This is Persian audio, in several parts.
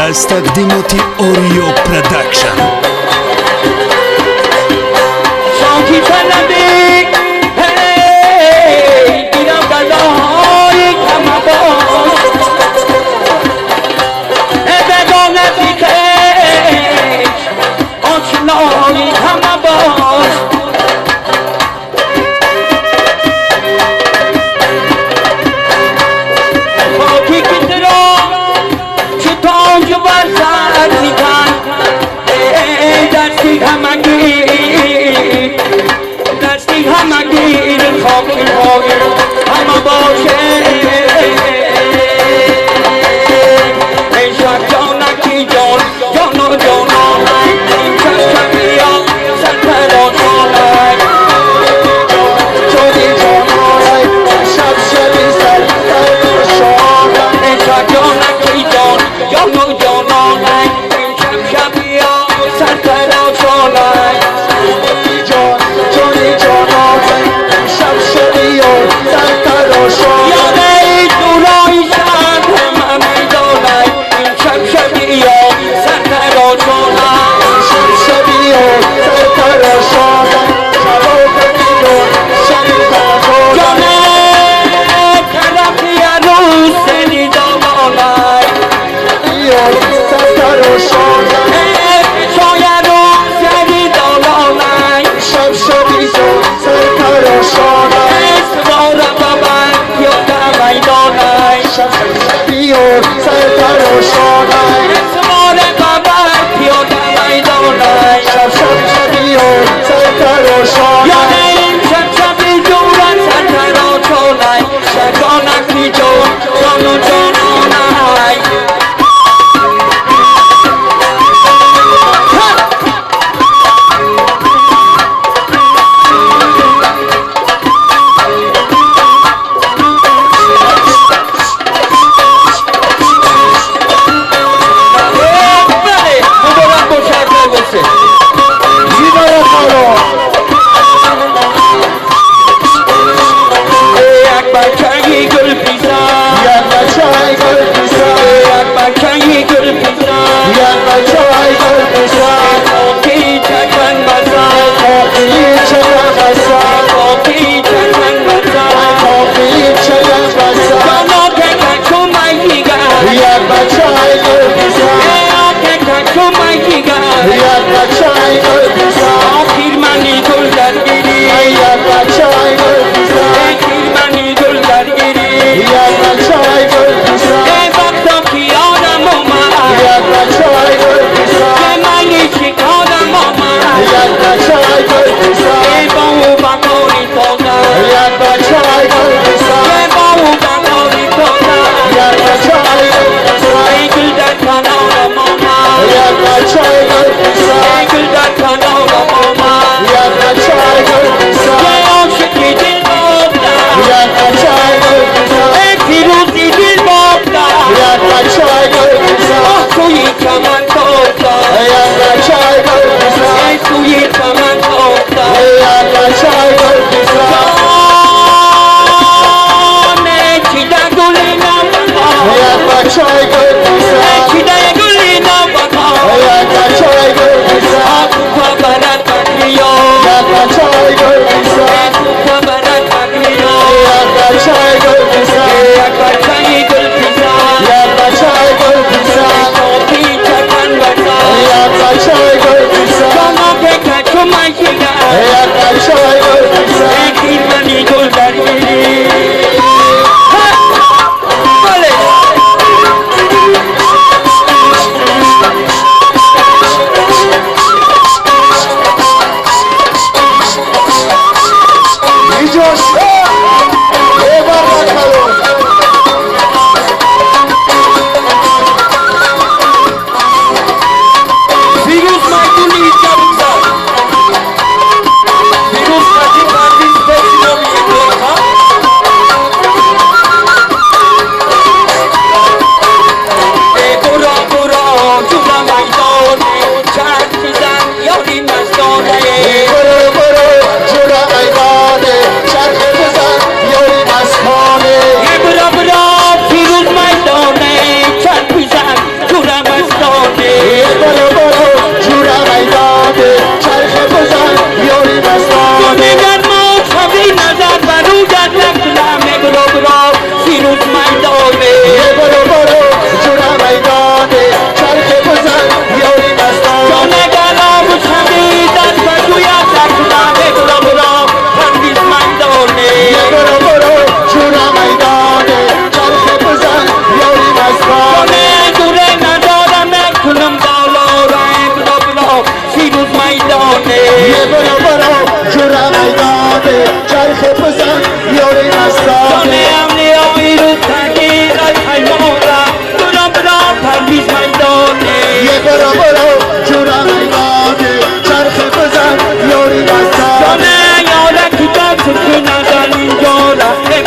از تقدیمات اوریو پرودکشن. شاکی طلبی گیرم بلای کم باش بدان بیخش آشنایی کم باش خاکی که ترا چه تاج بر سر میکن دستی همگی یاری مستانه جانه امنیایی رو تغییر از حیمارا برام برام پرویز میدانه یه برو برو جورا میدانه چرخ بزن یاری مستانه جانه یاره کی دست که نزن اینجا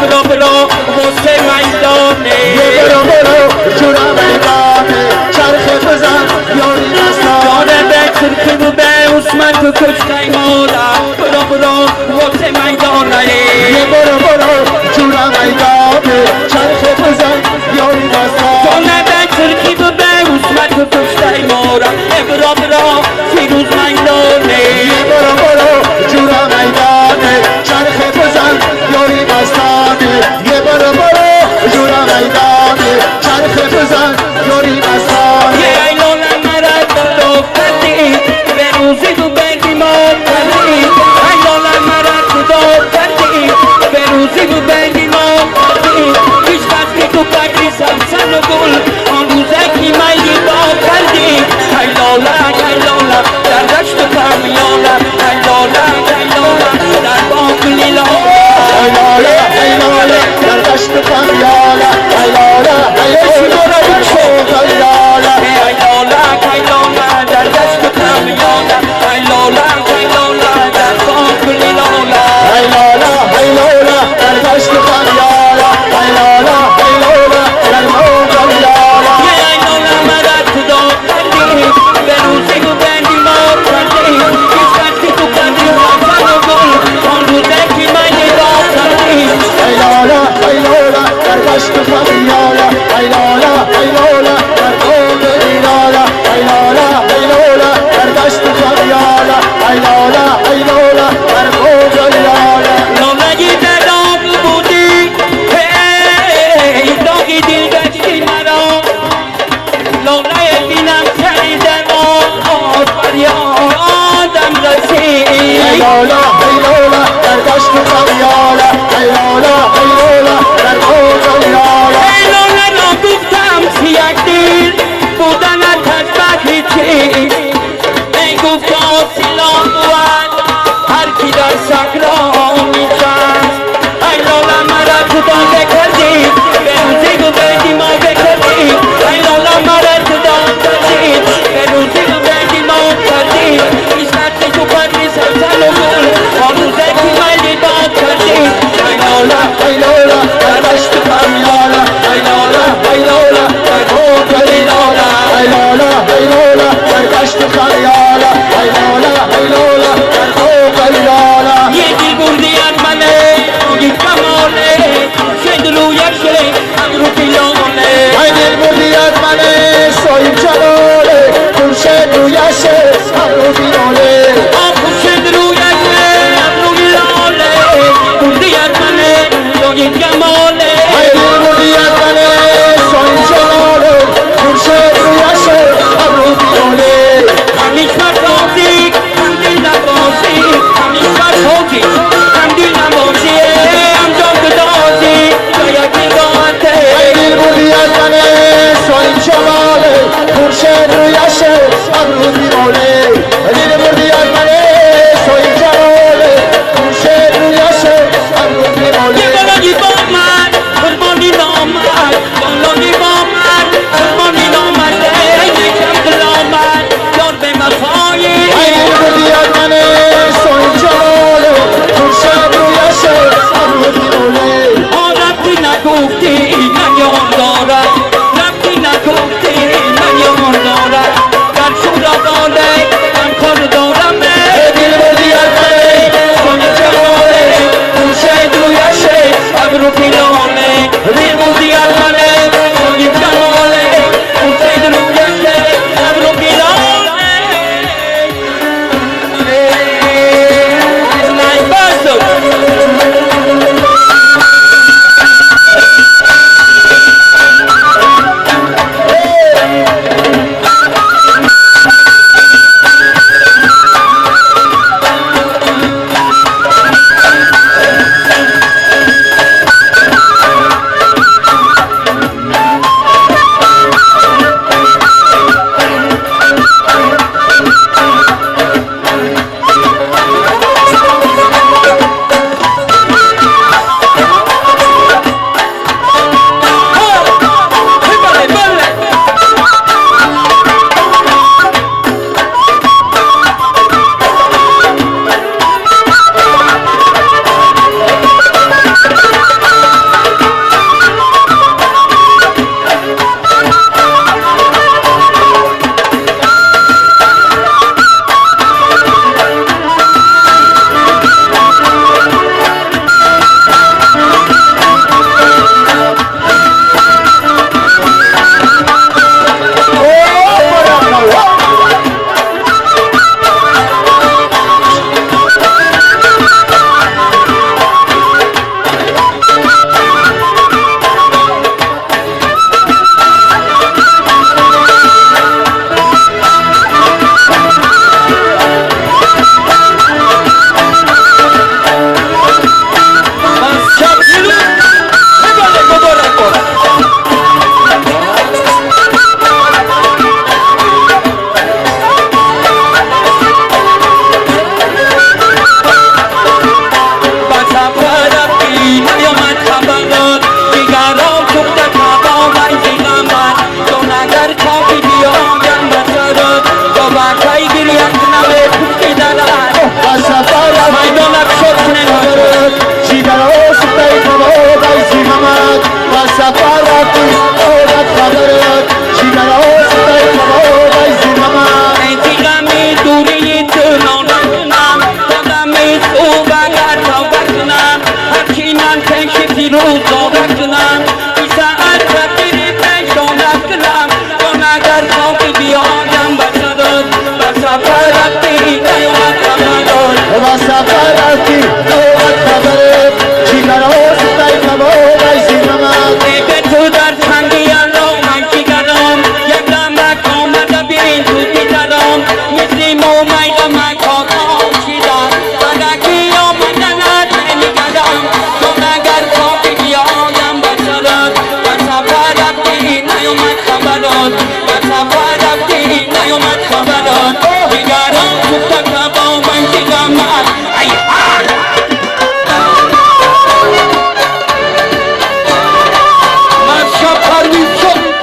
برو برو واسه میدانه یه برو برو جورا میدانه چرخ بزن یاری مستانه جانه به ترکی و به عثمان که کشتای مالا برو برو واسه میدانه یه برو برو جورا میدانه چرخ بزن یاری مستانه جانه به ترکی و به عثمان که کشتای مالا برو برو فیروز میدانه یه برو برو جورا میدانه چرخ بزن یاری مستانه یه برو برو جورا میدانه چرخ بزن یاری مستانه یه ایلالا مرد بلو کردی به روزی و به دیمار کردی ایلالا مرد بلو کردی به روزی و به دیمار کردی پیش بستی تو بگری سمسن و گل آن روزه کی میلی با کردی ایلالا در دشت و کمیالا ایلالا در باق لیلا ایلالا ایلالا در دشت خمیالا ایلالا ایلالا در شوق ایلالا ایلالا در دشت و کمیالا ایلالا در باق لیلا ایلالا ایلالا در دشت خمیالا ایلالا ایلالا در موق ایلالا یه ایلالا مرد خدا کردی به روزی و بندی مار کردی پیش وقتی تو کردی وطن و گل آن روزه که من نگاه کردی ایلالا ایلالا در دشت خمیالا ایلالا خبران و سفر رفتی نیومد خبران دیگران گفتن که با من دیدم من ای من شب پرویز شد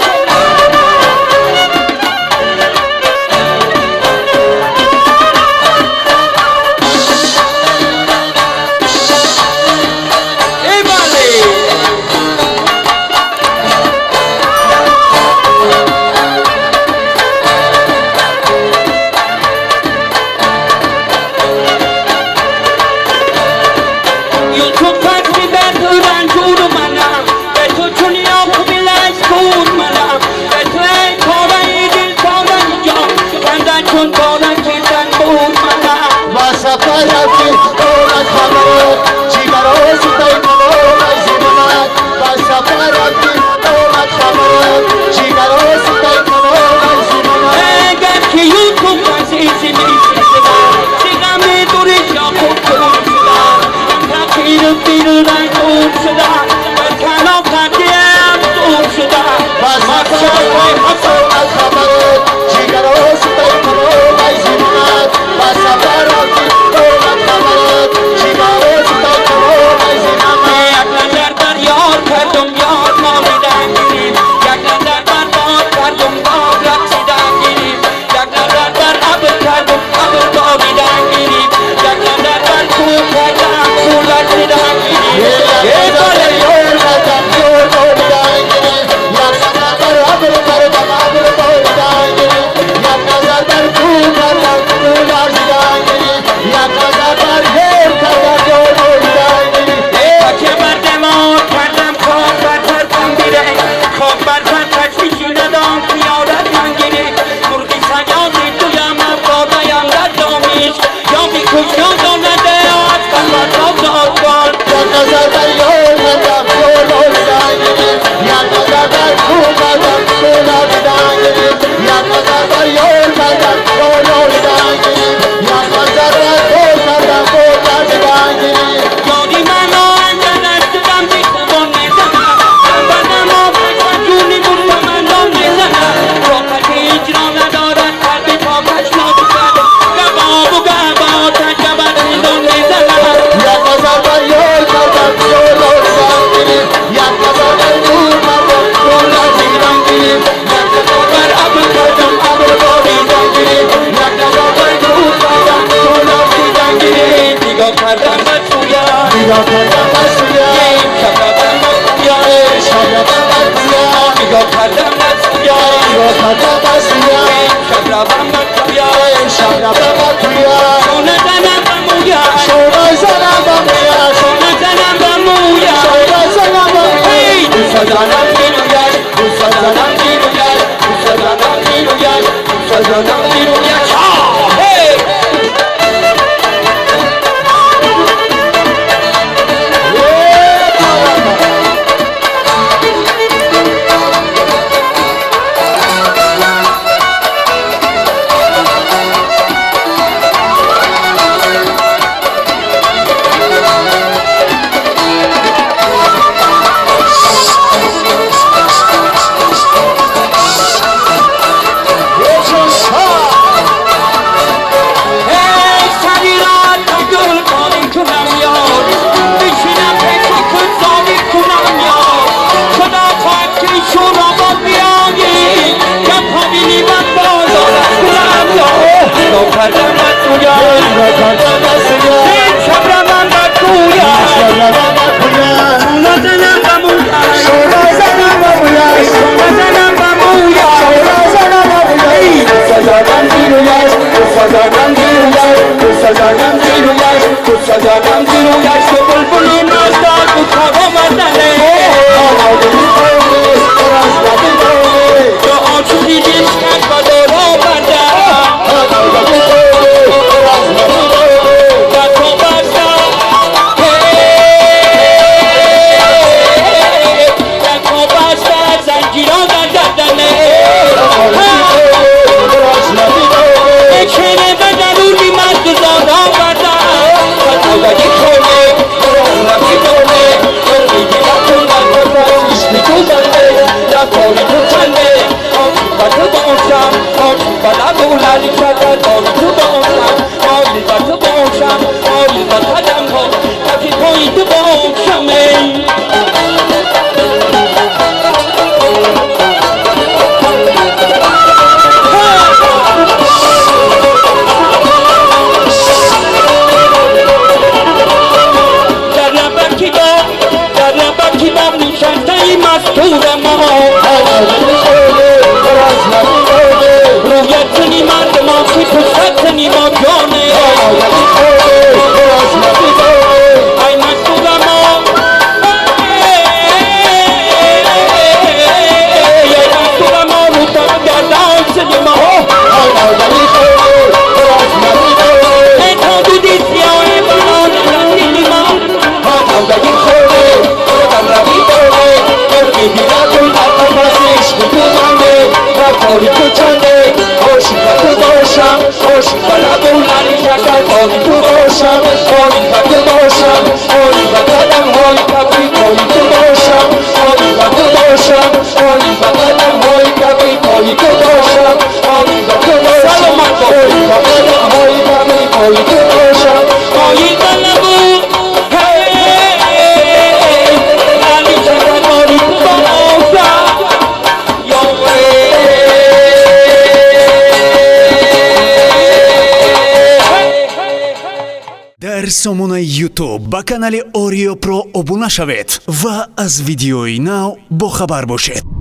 باشم آری بلد و للی شکر آری تو باشم آری با تو باشم آری با قدم ها کفی پای تو باشم ای نشسته مستور ما رویت کنی مرد ما که پشت کنی ما جانه ای مستور ما ای مستور ما رو تا گردان شدی ما ای تا دودی سیاه بلان رسیدی ما آری تو چنده آشی با تو باشم آشی با لب و لری شکر آری تو باشم آری با تو باشم آری با قدم های کبری آری تو باشم آری با تو باشم آری با قدم های کبری آری تو باشم آری با تو باشم آری با قدم های کبری آری تو باشم آری با لبو لری شکر آری تو باشم дар сомонаи ютуб ба канали Oreo Pro обуна шавед ва аз видеои нав бохабар бошед.